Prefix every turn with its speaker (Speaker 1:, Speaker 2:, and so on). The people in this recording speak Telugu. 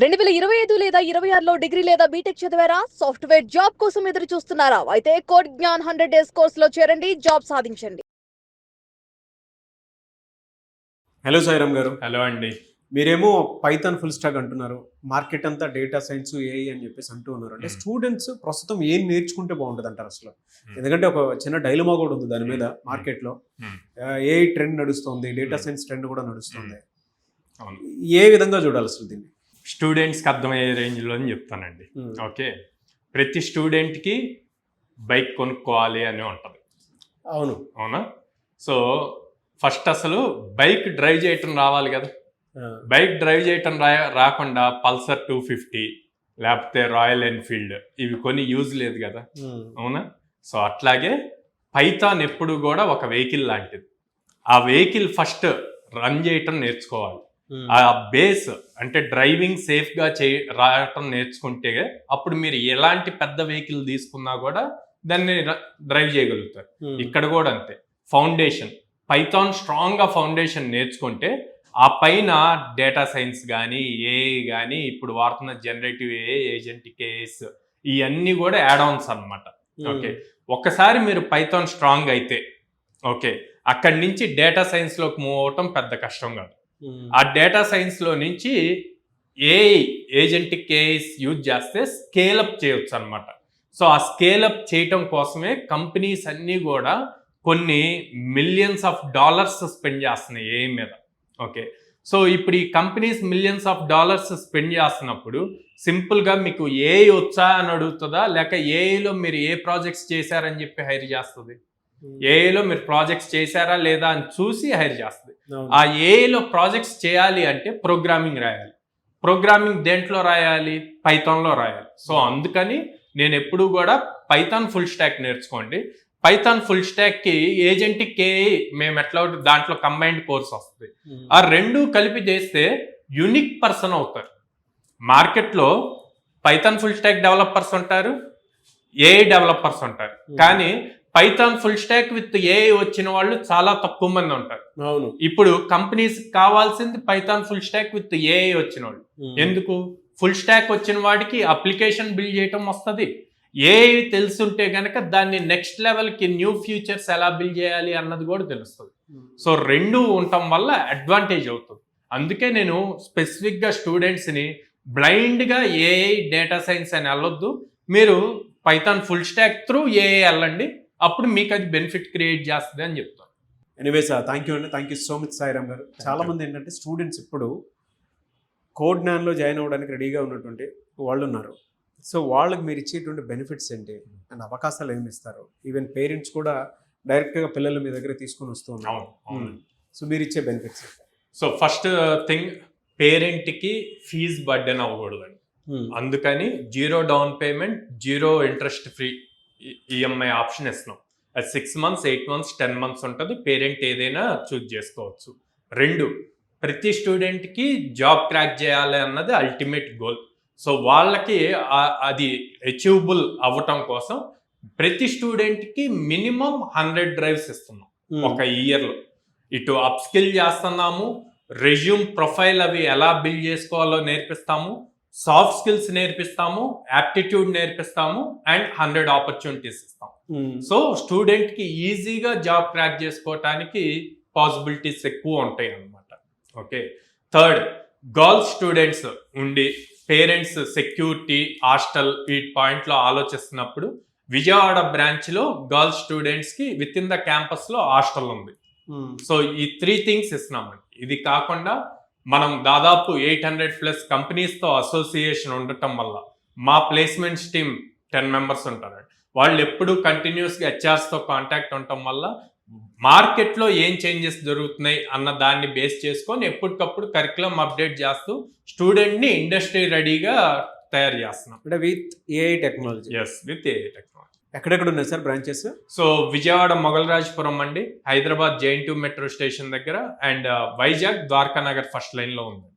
Speaker 1: 2025 లేదా 26లో డిగ్రీ లేదా బీటెక్ చదివారా? సాఫ్ట్‌వేర్ జాబ్ కోసం ఎదురు చూస్తున్నారా? అయితే కోడ్ జ్ఞాన్ 100 డేస్ కోర్సులో చేరండి, జాబ్ సాధించండి.
Speaker 2: హలో సాయిరామ్ గారు.
Speaker 3: హలో అండి.
Speaker 2: మీరేమో పైథాన్ ఫుల్ స్టాక్ అంటున్నారు, మార్కెట్ అంతా డేటా సైన్స్ ఏఐ అని చెప్పేసి అంటూ ఉన్నారు. అంటే స్టూడెంట్స్ ప్రస్తుతం ఏం నేర్చుకుంటే బాగుంటుంది అంటారు అసలు? ఎందుకంటే ఒక చిన్న డైలమా కూడా ఉంది దాని మీద. మార్కెట్లో ఏఐ ట్రెండ్ నడుస్తుంది, డేటా సైన్స్ ట్రెండ్ కూడా నడుస్తుంది. ఏ విధంగా చూడాలి అసలు దీన్ని?
Speaker 3: స్టూడెంట్స్కి అర్థమయ్యే రేంజ్లో అని చెప్తానండి. ఓకే, ప్రతి స్టూడెంట్కి బైక్ కొనుక్కోవాలి అని ఉంటుంది. అవునా? సో ఫస్ట్ అసలు బైక్ డ్రైవ్ చేయటం రావాలి కదా. బైక్ డ్రైవ్ చేయటం రాకుండా పల్సర్ 250 లేకపోతే రాయల్ ఎన్ఫీల్డ్ ఇవి కొన్ని యూజ్ లేదు కదా. అవునా? సో అట్లాగే పైథాన్ ఎప్పుడు కూడా ఒక వెహికల్ లాంటిది. ఆ వెహికల్ ఫస్ట్ రన్ చేయటం నేర్చుకోవాలి. ఆ బేస్ అంటే డ్రైవింగ్ సేఫ్గా రావటం నేర్చుకుంటే అప్పుడు మీరు ఎలాంటి పెద్ద వెహికల్ తీసుకున్నా కూడా దాన్ని డ్రైవ్ చేయగలుగుతారు. ఇక్కడ కూడా అంతే. ఫౌండేషన్ పైథాన్ స్ట్రాంగ్గా ఫౌండేషన్ నేర్చుకుంటే ఆ పైన డేటా సైన్స్ కానీ ఏఐ కానీ ఇప్పుడు వాడుతున్న జనరేటివ్ ఏఐ, ఏజెంటిక్ ఏఐస్ ఇవన్నీ కూడా యాడ్ ఆన్స్ అనమాట. ఓకే, ఒక్కసారి మీరు పైథాన్ స్ట్రాంగ్ అయితే ఓకే అక్కడి నుంచి డేటా సైన్స్లోకి మూవ్ అవటం పెద్ద కష్టం కాదు. ఆ డేటా సైన్స్లో నుంచి ఏఐ, ఏజెంటిక్ ఏఐస్ యూజ్ చేస్తే స్కేలప్ చేయొచ్చు అనమాట. సో ఆ స్కేలప్ చేయటం కోసమే కంపెనీస్ అన్నీ కూడా కొన్ని మిలియన్స్ ఆఫ్ డాలర్స్ స్పెండ్ చేస్తున్నాయి ఏఐ మీద. ఓకే, సో ఇప్పుడు ఈ companies millions of dollars spend చేస్తున్నప్పుడు సింపుల్గా మీకు ఏఐ వచ్చా అని అడుగుతుందా, లేక ఏఐలో మీరు ఏ ప్రాజెక్ట్స్ చేశారని చెప్పి హైర్ చేస్తుంది? ఏఐలో మీరు ప్రాజెక్ట్స్ చేశారా లేదా అని చూసి హైర్ చేస్తుంది. ఆ ఏఐలో ప్రాజెక్ట్స్ చేయాలి అంటే ప్రోగ్రామింగ్ రాయాలి. ప్రోగ్రామింగ్ దేంట్లో రాయాలి? పైథాన్లో రాయాలి. సో అందుకని నేను ఎప్పుడు కూడా పైథాన్ ఫుల్ స్టాక్ నేర్చుకోండి. పైథాన్ ఫుల్ స్టాక్కి ఏజెంటిక్ ఏఐ మేము ఎట్లా దాంట్లో కంబైన్డ్ కోర్స్ వస్తుంది. ఆ రెండు కలిపి చేస్తే యూనిక్ పర్సన్ అవుతారు. మార్కెట్లో పైథాన్ ఫుల్ స్టాక్ డెవలపర్స్ ఉంటారు, ఏఐ డెవలపర్స్ ఉంటారు. కానీ Python full stock with AI వచ్చిన వాళ్ళు చాలా తక్కువ మంది ఉంటారు. ఇప్పుడు కంపెనీస్ కావాల్సింది Python full stock with AI వచ్చిన వాళ్ళు. ఎందుకు? ఫుల్ స్టాక్ వచ్చిన వాడికి అప్లికేషన్ బిల్డ్ చేయటం వస్తుంది. ఏఐ తెలుసుంటే కనుక దాన్ని నెక్స్ట్ లెవెల్కి న్యూ ఫ్యూచర్స్ ఎలా బిల్డ్ చేయాలి అన్నది కూడా తెలుస్తుంది. సో రెండు ఉండటం వల్ల అడ్వాంటేజ్ అవుతుంది. అందుకే నేను స్పెసిఫిక్గా స్టూడెంట్స్ని బ్లైండ్గా ఏఐ, డేటా సైన్స్ అని వెళ్ళొద్దు, మీరు Python full stock through AI వెళ్ళండి, అప్పుడు మీకు అది బెనిఫిట్ క్రియేట్ చేస్తుంది అని చెప్తాను.
Speaker 2: ఎనీవే సార్, థ్యాంక్ యూ అండి. Thank you so much Sairam గారు. చాలా మంది ఏంటంటే స్టూడెంట్స్ ఇప్పుడు కోడ్ జ్ఞాన్లో జాయిన్ అవ్వడానికి రెడీగా ఉన్నటువంటి వాళ్ళు ఉన్నారు. సో వాళ్ళకి మీరు ఇచ్చేటువంటి బెనిఫిట్స్ ఏంటి అండ్ అవకాశాలు ఏమి ఇస్తారు? ఈవెన్ పేరెంట్స్ కూడా డైరెక్ట్గా పిల్లలు మీ దగ్గర తీసుకొని వస్తూ ఉన్నారు. సో మీరు ఇచ్చే బెనిఫిట్స్?
Speaker 3: సో ఫస్ట్ థింగ్, పేరెంట్కి ఫీజ్ బర్డెన్ అవ్వకూడదండి. అందుకని 0 down payment, 0 interest free EMI option ఇస్తున్నాం. అది 6 months, 8 months, 10 months ఉంటుంది. పేరెంట్ ఏదైనా చూజ్ చేసుకోవచ్చు. 2, ప్రతి స్టూడెంట్కి జాబ్ క్రాక్ చేయాలి అన్నది అల్టిమేట్ గోల్. సో వాళ్ళకి అది అచీవబుల్ అవ్వటం కోసం ప్రతి స్టూడెంట్కి మినిమం 100 డ్రైవ్స్ ఇస్తున్నాం ఒక ఇయర్లో. ఇటు అప్ స్కిల్ చేస్తున్నాము, రెజ్యూమ్ ప్రొఫైల్ అవి ఎలా బిల్డ్ చేసుకోవాలో నేర్పిస్తాము, సాఫ్ట్ స్కిల్స్ నేర్పిస్తాము, యాప్టిట్యూడ్ నేర్పిస్తాము, అండ్ 100 ఆపర్చునిటీస్ ఇస్తాం. సో స్టూడెంట్కి ఈజీగా జాబ్ క్రాక్ చేసుకోవటానికి పాసిబిలిటీస్ ఎక్కువ ఉంటాయి అన్నమాట. ఓకే, 3, గర్ల్స్ స్టూడెంట్స్ ఉండి పేరెంట్స్ సెక్యూరిటీ, హాస్టల్ వీటి పాయింట్లో ఆలోచిస్తున్నప్పుడు విజయవాడ బ్రాంచ్లో గర్ల్స్ స్టూడెంట్స్కి విత్ ఇన్ ద క్యాంపస్లో హాస్టల్ ఉంది. సో ఈ 3 థింగ్స్ ఇస్తున్నామండి. ఇది కాకుండా మనం దాదాపు 800+ కంపెనీస్తో అసోసియేషన్ ఉండటం వల్ల మా ప్లేస్మెంట్స్ టీమ్ 10 members ఉంటారండి. వాళ్ళు ఎప్పుడు కంటిన్యూస్గా హెచ్ఆర్స్తో కాంటాక్ట్ ఉండటం వల్ల మార్కెట్లో ఏం చేంజెస్ జరుగుతున్నాయి అన్న దాన్ని బేస్ చేసుకొని ఎప్పటికప్పుడు కరికులం అప్డేట్ చేస్తూ స్టూడెంట్ని ఇండస్ట్రీ రెడీగా తయారు చేస్తున్నాం.
Speaker 2: అంటే with AI technology?
Speaker 3: Yes, with AI technology.
Speaker 2: ఎక్కడెక్కడ ఉన్నాయి sir branches?
Speaker 3: So Vijayawada Mogalrajpuram అండి, హైదరాబాద్ JNT మెట్రో స్టేషన్ దగ్గర, అండ్ వైజాగ్ ద్వారకా నగర్ ఫస్ట్ లైన్లో ఉంది.